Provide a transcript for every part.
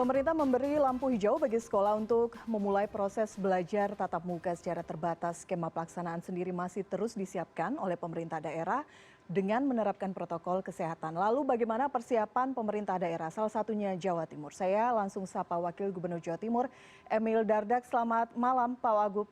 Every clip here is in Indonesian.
Pemerintah memberi lampu hijau bagi sekolah untuk memulai proses belajar tatap muka secara terbatas. Skema pelaksanaan sendiri masih terus disiapkan oleh pemerintah daerah dengan menerapkan protokol kesehatan. Lalu bagaimana persiapan pemerintah daerah, salah satunya Jawa Timur? Saya langsung sapa Wakil Gubernur Jawa Timur, Emil Dardak. Selamat malam, Pak Wagub.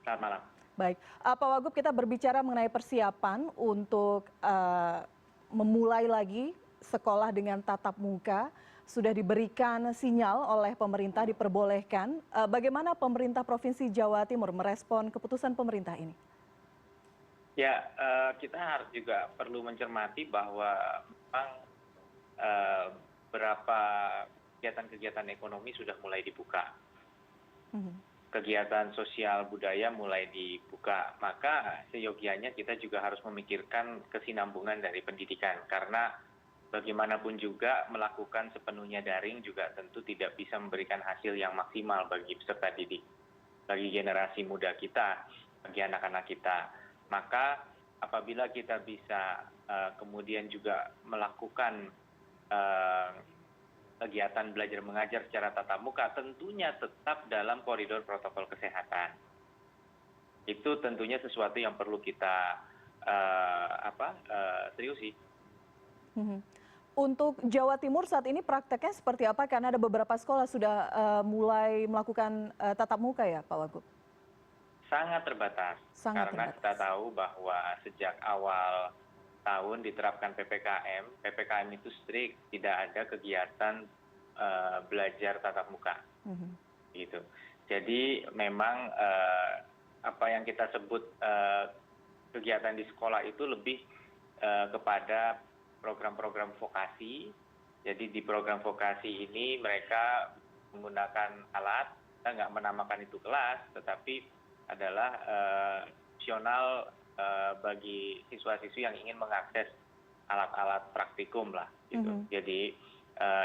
Selamat malam. Baik, Pak Wagub, kita berbicara mengenai persiapan untuk memulai lagi sekolah dengan tatap muka. Sudah diberikan sinyal oleh pemerintah diperbolehkan. Bagaimana pemerintah Provinsi Jawa Timur merespon keputusan pemerintah ini? Ya, kita harus juga perlu mencermati bahwa memang beberapa kegiatan-kegiatan ekonomi sudah mulai dibuka. Kegiatan sosial budaya mulai dibuka. Maka seyogianya kita juga harus memikirkan kesinambungan dari pendidikan. Karena bagaimanapun juga melakukan sepenuhnya daring juga tentu tidak bisa memberikan hasil yang maksimal bagi peserta didik, bagi generasi muda kita, bagi anak-anak kita. Maka apabila kita bisa kemudian juga melakukan kegiatan belajar mengajar secara tatap muka, tentunya tetap dalam koridor protokol kesehatan. Itu tentunya sesuatu yang perlu kita seriusi. Untuk Jawa Timur saat ini prakteknya seperti apa? Karena ada beberapa sekolah sudah mulai melakukan tatap muka ya, Pak Wagub? Sangat terbatas. Karena kita tahu bahwa sejak awal tahun diterapkan PPKM itu strict, tidak ada kegiatan belajar tatap muka. Gitu. Jadi memang apa yang kita sebut kegiatan di sekolah itu lebih kepada program-program vokasi. Jadi di program vokasi ini mereka menggunakan alat, kita nggak menamakan itu kelas, tetapi adalah opsional bagi siswa-siswi yang ingin mengakses alat-alat praktikum lah. Gitu. Jadi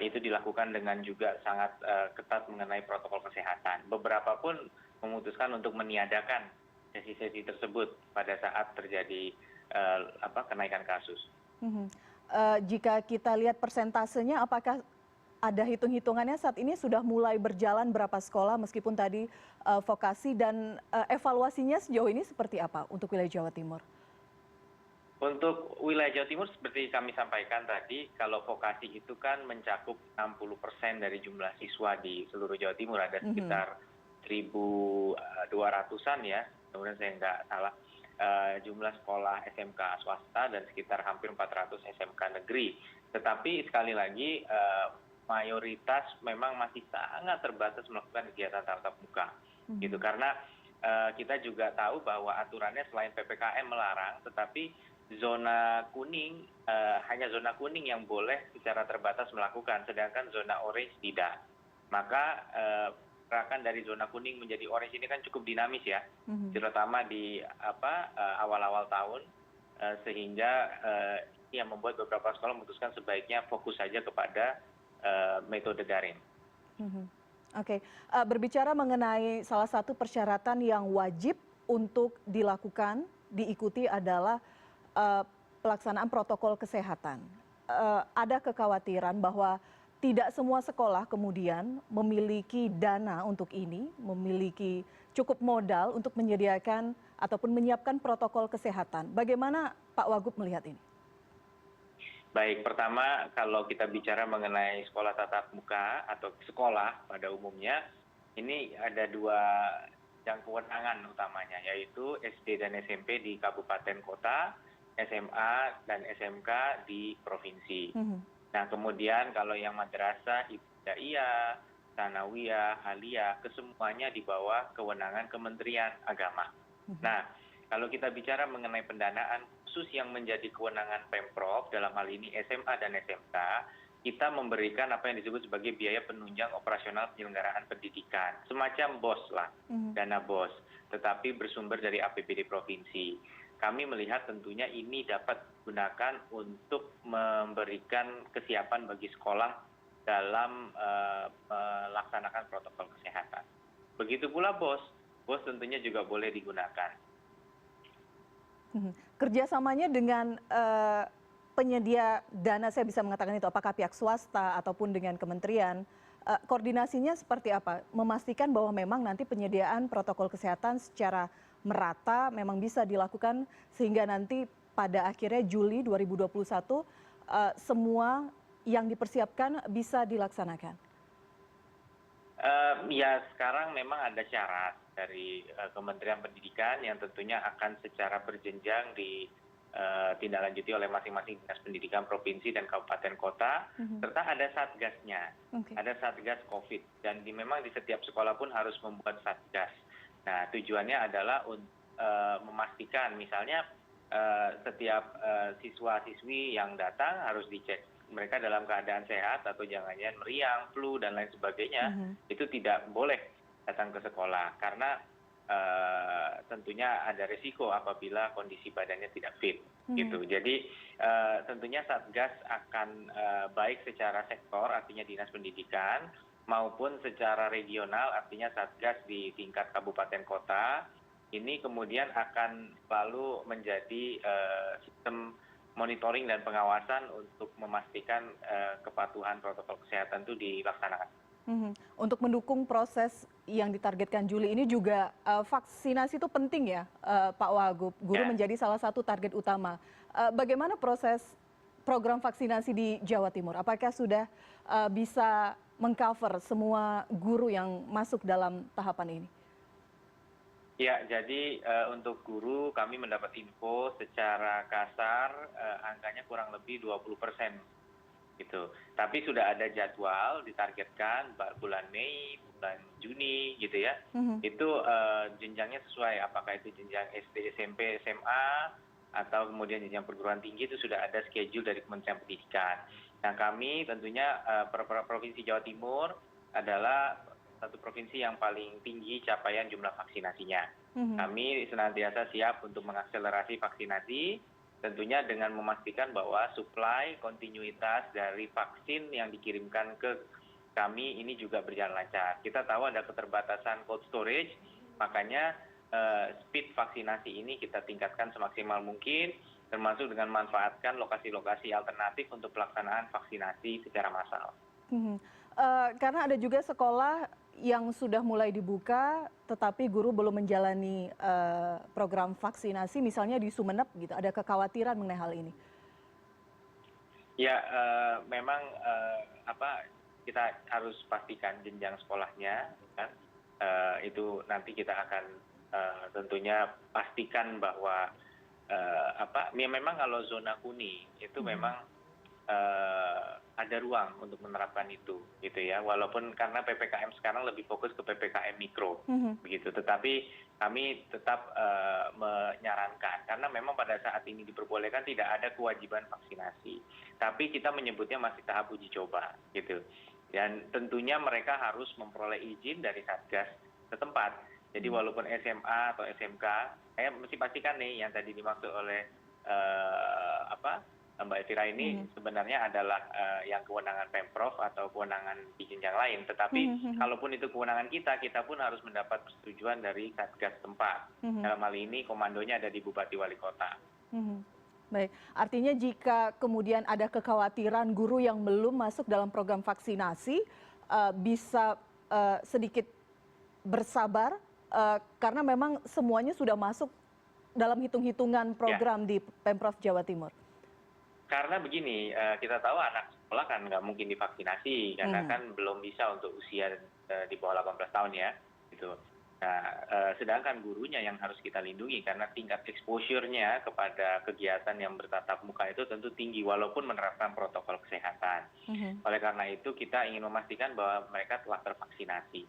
itu dilakukan dengan juga sangat ketat mengenai protokol kesehatan. Beberapa pun memutuskan untuk meniadakan sesi-sesi tersebut pada saat terjadi kenaikan kasus. Jika kita lihat persentasenya, apakah ada hitung-hitungannya saat ini sudah mulai berjalan berapa sekolah meskipun tadi vokasi, dan evaluasinya sejauh ini seperti apa untuk wilayah Jawa Timur? Untuk wilayah Jawa Timur seperti kami sampaikan tadi, kalau vokasi itu kan mencakup 60% dari jumlah siswa di seluruh Jawa Timur, ada sekitar 1.200-an ya, kemudian saya nggak salah. Jumlah sekolah SMK swasta dan sekitar hampir 400 SMK negeri. Tetapi sekali lagi mayoritas memang masih sangat terbatas melakukan kegiatan tatap muka. Gitu. Karena kita juga tahu bahwa aturannya selain PPKM melarang, tetapi zona kuning, hanya zona kuning yang boleh secara terbatas melakukan, sedangkan zona orange tidak. Maka gerakan dari zona kuning menjadi orange ini kan cukup dinamis ya, terutama di awal-awal tahun, sehingga yang membuat beberapa sekolah memutuskan sebaiknya fokus saja kepada metode daring. Oke, berbicara mengenai salah satu persyaratan yang wajib untuk dilakukan, diikuti adalah pelaksanaan protokol kesehatan. Ada kekhawatiran bahwa tidak semua sekolah kemudian memiliki dana untuk ini, memiliki cukup modal untuk menyediakan ataupun menyiapkan protokol kesehatan. Bagaimana Pak Wagub melihat ini? Baik, pertama kalau kita bicara mengenai sekolah tatap muka atau sekolah pada umumnya, ini ada dua bidang kewenangan utamanya, yaitu SD dan SMP di kabupaten kota, SMA dan SMK di provinsi. Nah kemudian kalau yang madrasah, ibtidaiyah, tsanawiyah, aliyah, kesemuanya di bawah kewenangan Kementerian Agama. Nah kalau kita bicara mengenai pendanaan khusus yang menjadi kewenangan Pemprov, dalam hal ini SMA dan SMK, kita memberikan apa yang disebut sebagai biaya penunjang operasional penyelenggaraan pendidikan. Semacam BOS lah, dana BOS, tetapi bersumber dari APBD provinsi. Kami melihat tentunya ini dapat digunakan untuk memberikan kesiapan bagi sekolah dalam melaksanakan protokol kesehatan. Begitu pula BOS tentunya juga boleh digunakan. Kerjasamanya dengan penyedia dana, saya bisa mengatakan itu, apakah pihak swasta ataupun dengan kementerian, koordinasinya seperti apa? Memastikan bahwa memang nanti penyediaan protokol kesehatan secara merata memang bisa dilakukan sehingga nanti pada akhirnya Juli 2021 semua yang dipersiapkan bisa dilaksanakan. Ya sekarang memang ada syarat dari Kementerian Pendidikan yang tentunya akan secara berjenjang ditindaklanjuti oleh masing-masing dinas pendidikan provinsi dan kabupaten kota, serta ada satgasnya, ada satgas COVID, dan memang di setiap sekolah pun harus membuat satgas. Nah tujuannya adalah untuk memastikan misalnya setiap siswa-siswi yang datang harus dicek mereka dalam keadaan sehat atau jangan-jangan meriang, flu, dan lain sebagainya, itu tidak boleh datang ke sekolah karena tentunya ada risiko apabila kondisi badannya tidak fit. Gitu. Jadi tentunya Satgas akan baik secara sektor, artinya dinas pendidikan, maupun secara regional, artinya Satgas di tingkat kabupaten kota, ini kemudian akan selalu menjadi sistem monitoring dan pengawasan untuk memastikan kepatuhan protokol kesehatan itu dilaksanakan. Untuk mendukung proses yang ditargetkan Juli ini juga vaksinasi itu penting ya, Pak Wagub. Guru menjadi salah satu target utama. Bagaimana proses program vaksinasi di Jawa Timur? Apakah sudah bisa mengcover semua guru yang masuk dalam tahapan ini? Ya, jadi untuk guru kami mendapat info secara kasar angkanya kurang lebih 20% gitu. Tapi sudah ada jadwal ditargetkan bulan Mei, bulan Juni gitu ya. Itu jenjangnya sesuai apakah itu jenjang SD, SMP, SMA atau kemudian jenjang perguruan tinggi itu sudah ada schedule dari Kementerian Pendidikan. Nah, kami tentunya Provinsi Jawa Timur adalah satu provinsi yang paling tinggi capaian jumlah vaksinasinya. Kami senantiasa siap untuk mengakselerasi vaksinasi, tentunya dengan memastikan bahwa supply kontinuitas dari vaksin yang dikirimkan ke kami ini juga berjalan lancar. Kita tahu ada keterbatasan cold storage, makanya speed vaksinasi ini kita tingkatkan semaksimal mungkin, termasuk dengan memanfaatkan lokasi-lokasi alternatif untuk pelaksanaan vaksinasi secara massal. Karena ada juga sekolah yang sudah mulai dibuka, tetapi guru belum menjalani program vaksinasi, misalnya di Sumeneb gitu. Ada kekhawatiran mengenai hal ini? Ya, memang kita harus pastikan jenjang sekolahnya, kan? Itu nanti kita akan tentunya pastikan bahwa memang kalau zona kuning itu memang ada ruang untuk menerapkan itu, gitu ya. Walaupun karena PPKM sekarang lebih fokus ke PPKM mikro, begitu. Tetapi kami tetap menyarankan, karena memang pada saat ini diperbolehkan tidak ada kewajiban vaksinasi. Tapi kita menyebutnya masih tahap uji coba, gitu. Dan tentunya mereka harus memperoleh izin dari Satgas setempat. Jadi walaupun SMA atau SMK, saya mesti pastikan nih yang tadi dimaksud oleh Mbak Elvira ini sebenarnya adalah yang kewenangan Pemprov atau kewenangan di jenjang lain. Tetapi kalaupun itu kewenangan kita pun harus mendapat persetujuan dari Satgas tempat. Dalam hal ini komandonya ada di Bupati Wali Kota. Baik, artinya jika kemudian ada kekhawatiran guru yang belum masuk dalam program vaksinasi, bisa sedikit bersabar karena memang semuanya sudah masuk dalam hitung-hitungan program di Pemprov Jawa Timur. Karena begini, kita tahu anak sekolah kan nggak mungkin divaksinasi karena kan belum bisa untuk usia di bawah 18 tahun ya, gitu. Nah, sedangkan gurunya yang harus kita lindungi karena tingkat exposure-nya kepada kegiatan yang bertatap muka itu tentu tinggi walaupun menerapkan protokol kesehatan. Oleh karena itu kita ingin memastikan bahwa mereka telah tervaksinasi.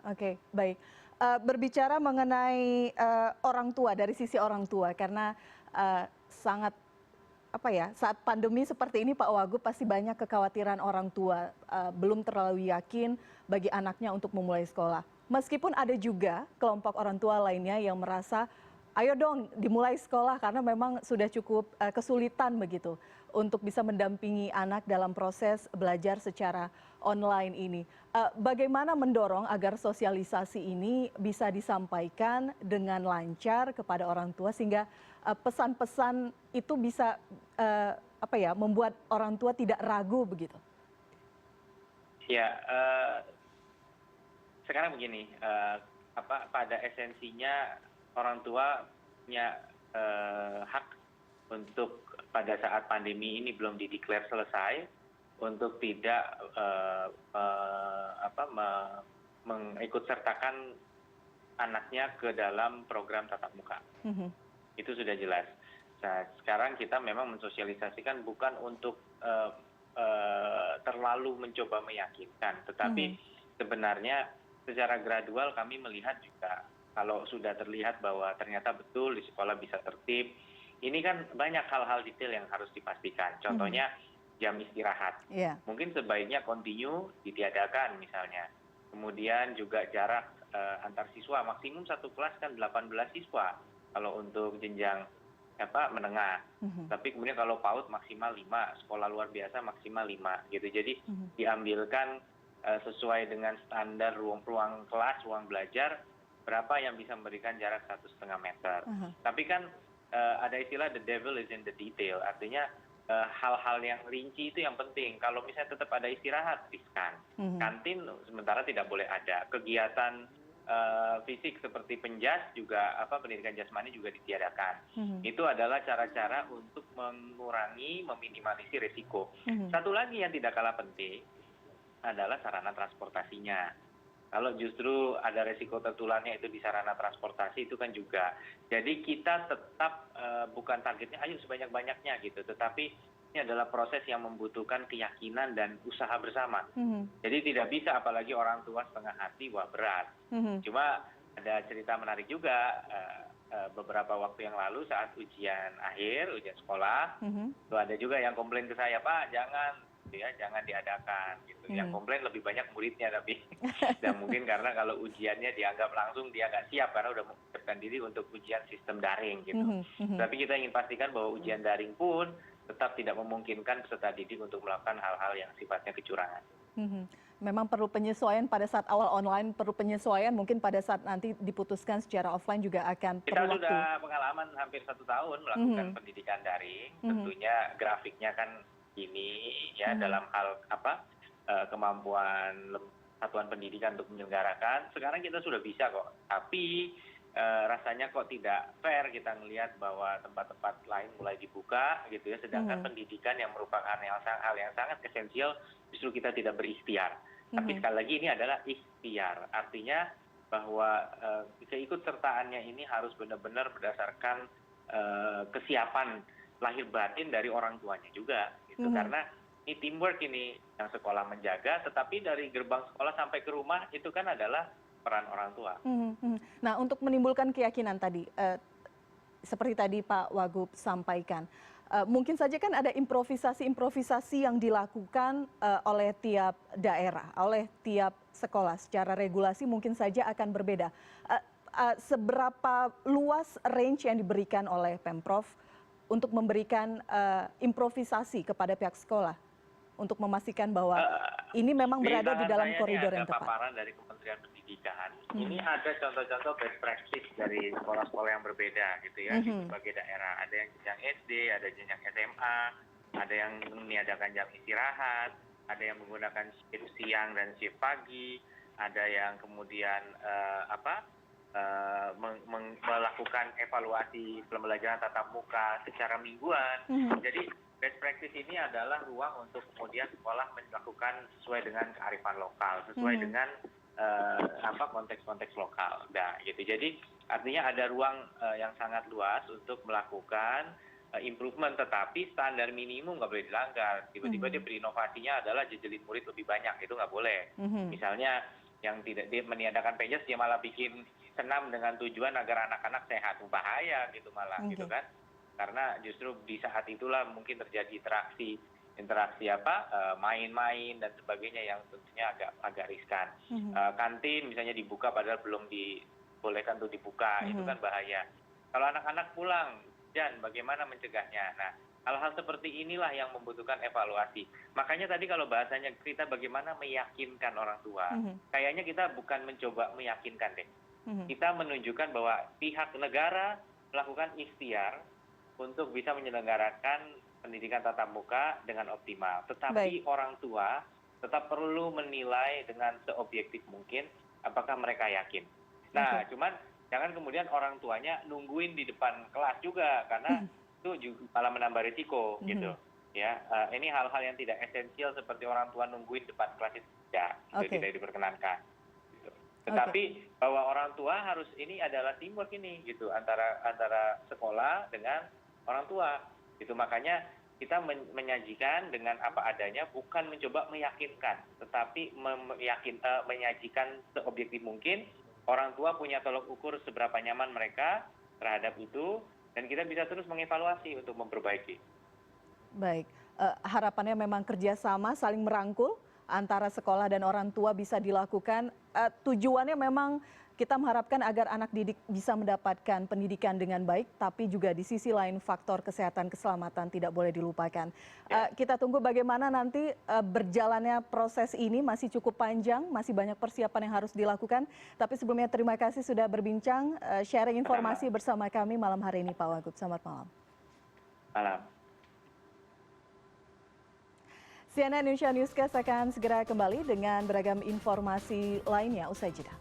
Oke, baik. Berbicara mengenai orang tua, dari sisi orang tua, karena sangat saat pandemi seperti ini Pak Wagub pasti banyak kekhawatiran orang tua belum terlalu yakin bagi anaknya untuk memulai sekolah. Meskipun ada juga kelompok orang tua lainnya yang merasa ayo dong dimulai sekolah karena memang sudah cukup kesulitan begitu untuk bisa mendampingi anak dalam proses belajar secara online ini. Bagaimana mendorong agar sosialisasi ini bisa disampaikan dengan lancar kepada orang tua sehingga pesan-pesan itu bisa membuat orang tua tidak ragu begitu? Ya, sekarang begini, pada esensinya orang tua punya hak untuk pada saat pandemi ini belum dideklar selesai, untuk tidak mengikut sertakan anaknya ke dalam program tatap muka. Itu sudah jelas. Nah, sekarang kita memang mensosialisasikan bukan untuk terlalu mencoba meyakinkan, tetapi sebenarnya secara gradual kami melihat juga kalau sudah terlihat bahwa ternyata betul di sekolah bisa tertib, ini kan banyak hal-hal detail yang harus dipastikan. Contohnya jam istirahat. Mungkin sebaiknya continue ditiadakan misalnya. Kemudian juga jarak antar siswa, maksimum satu kelas kan 18 siswa kalau untuk jenjang menengah. Tapi kemudian kalau PAUD maksimal 5, sekolah luar biasa maksimal 5 gitu. Jadi diambilkan sesuai dengan standar ruang kelas, ruang belajar, berapa yang bisa memberikan jarak 1,5 meter. Tapi kan ada istilah the devil is in the detail, artinya hal-hal yang rinci itu yang penting. Kalau misalnya tetap ada istirahat, riskan. Kantin sementara tidak boleh ada. Kegiatan fisik seperti penjas juga pendidikan jasmani juga ditiadakan. Itu adalah cara-cara untuk mengurangi, meminimalisir risiko. Satu lagi yang tidak kalah penting adalah sarana transportasinya. Kalau justru ada risiko tertularnya itu di sarana transportasi itu kan juga. Jadi kita tetap bukan targetnya ayo sebanyak-banyaknya gitu, tetapi ini adalah proses yang membutuhkan keyakinan dan usaha bersama. Jadi tidak bisa apalagi orang tua setengah hati, wah berat. Cuma ada cerita menarik juga, beberapa waktu yang lalu saat ujian akhir, ujian sekolah, itu ada juga yang komplain ke saya, Pak jangan diadakan gitu. Yang komplain lebih banyak muridnya tapi dan mungkin karena kalau ujiannya dianggap langsung dia nggak siap karena udah mempersiapkan diri untuk ujian sistem daring gitu. Tapi kita ingin pastikan bahwa ujian daring pun tetap tidak memungkinkan peserta didik untuk melakukan hal-hal yang sifatnya kecurangan. Memang perlu penyesuaian pada saat awal online, perlu penyesuaian mungkin pada saat nanti diputuskan secara offline juga akan kita perlu waktu. Kita sudah pengalaman hampir 1 tahun melakukan pendidikan daring, tentunya grafiknya kan ini ya dalam hal kemampuan satuan pendidikan untuk menyelenggarakan. Sekarang kita sudah bisa kok, tapi rasanya kok tidak fair kita melihat bahwa tempat-tempat lain mulai dibuka gitu ya, sedangkan pendidikan yang merupakan hal yang sangat esensial justru kita tidak berikhtiar. Tapi sekali lagi ini adalah ikhtiar, artinya bahwa keikutsertaannya ini harus benar-benar berdasarkan kesiapan lahir batin dari orang tuanya juga gitu. Karena ini teamwork ini yang sekolah menjaga, tetapi dari gerbang sekolah sampai ke rumah itu kan adalah peran orang tua. Nah, untuk menimbulkan keyakinan tadi, seperti tadi Pak Wagub sampaikan, mungkin saja kan ada improvisasi-improvisasi yang dilakukan oleh tiap daerah, oleh tiap sekolah. Secara regulasi mungkin saja akan berbeda. Seberapa luas range yang diberikan oleh Pemprov untuk memberikan improvisasi kepada pihak sekolah untuk memastikan bahwa ini memang berada di dalam koridor yang tepat? Ada paparan dari Kementerian Pendidikan. Ini ada contoh-contoh best practice dari sekolah-sekolah yang berbeda gitu ya di berbagai daerah. Ada yang jenjang SD, ada jenjang SMA, ada yang meniadakan jam istirahat, ada yang menggunakan shift siang dan shift pagi, ada yang kemudian melakukan evaluasi pembelajaran tatap muka secara mingguan. Jadi best practice ini adalah ruang untuk kemudian sekolah melakukan sesuai dengan kearifan lokal, sesuai dengan konteks-konteks lokal. Nah, gitu. Jadi artinya ada ruang yang sangat luas untuk melakukan improvement, tetapi standar minimum nggak boleh dilanggar. Tiba-tiba dia berinovasinya adalah jejelit murid lebih banyak, itu nggak boleh. Misalnya yang tidak dia meniadakan penjas, dia malah bikin senam dengan tujuan agar anak-anak sehat, bahaya gitu malah gitu kan. Karena justru di saat itulah mungkin terjadi interaksi main-main dan sebagainya yang tentunya agak riskan. Kantin misalnya dibuka padahal belum dibolehkan untuk dibuka, itu kan bahaya. Kalau anak-anak pulang, dan bagaimana mencegahnya? Nah, hal-hal seperti inilah yang membutuhkan evaluasi. Makanya tadi kalau bahasanya kita bagaimana meyakinkan orang tua, kayaknya kita bukan mencoba meyakinkan deh. Kita menunjukkan bahwa pihak negara melakukan ikhtiar untuk bisa menyelenggarakan pendidikan tatap muka dengan optimal. Tetapi orang tua tetap perlu menilai dengan seobjektif mungkin apakah mereka yakin. Nah, cuman jangan kemudian orang tuanya nungguin di depan kelas juga, karena itu juga malah menambah risiko gitu. Ya, ini hal-hal yang tidak esensial seperti orang tua nungguin depan kelas itu tidak diperkenankan. Gitu. Tetapi bahwa orang tua harus, ini adalah teamwork ini gitu antara sekolah dengan orang tua. Itu makanya kita menyajikan dengan apa adanya, bukan mencoba meyakinkan, tetapi menyajikan seobjektif mungkin. Orang tua punya tolok ukur seberapa nyaman mereka terhadap itu, dan kita bisa terus mengevaluasi untuk memperbaiki. Baik, harapannya memang kerjasama saling merangkul antara sekolah dan orang tua bisa dilakukan. Tujuannya memang kita mengharapkan agar anak didik bisa mendapatkan pendidikan dengan baik, tapi juga di sisi lain faktor kesehatan keselamatan tidak boleh dilupakan. Kita tunggu bagaimana nanti berjalannya proses ini, masih cukup panjang, masih banyak persiapan yang harus dilakukan. Tapi sebelumnya terima kasih sudah berbincang, sharing informasi bersama kami malam hari ini Pak Wagub. Selamat malam. Malam. CNN Indonesia Newscast akan segera kembali dengan beragam informasi lainnya usai jeda.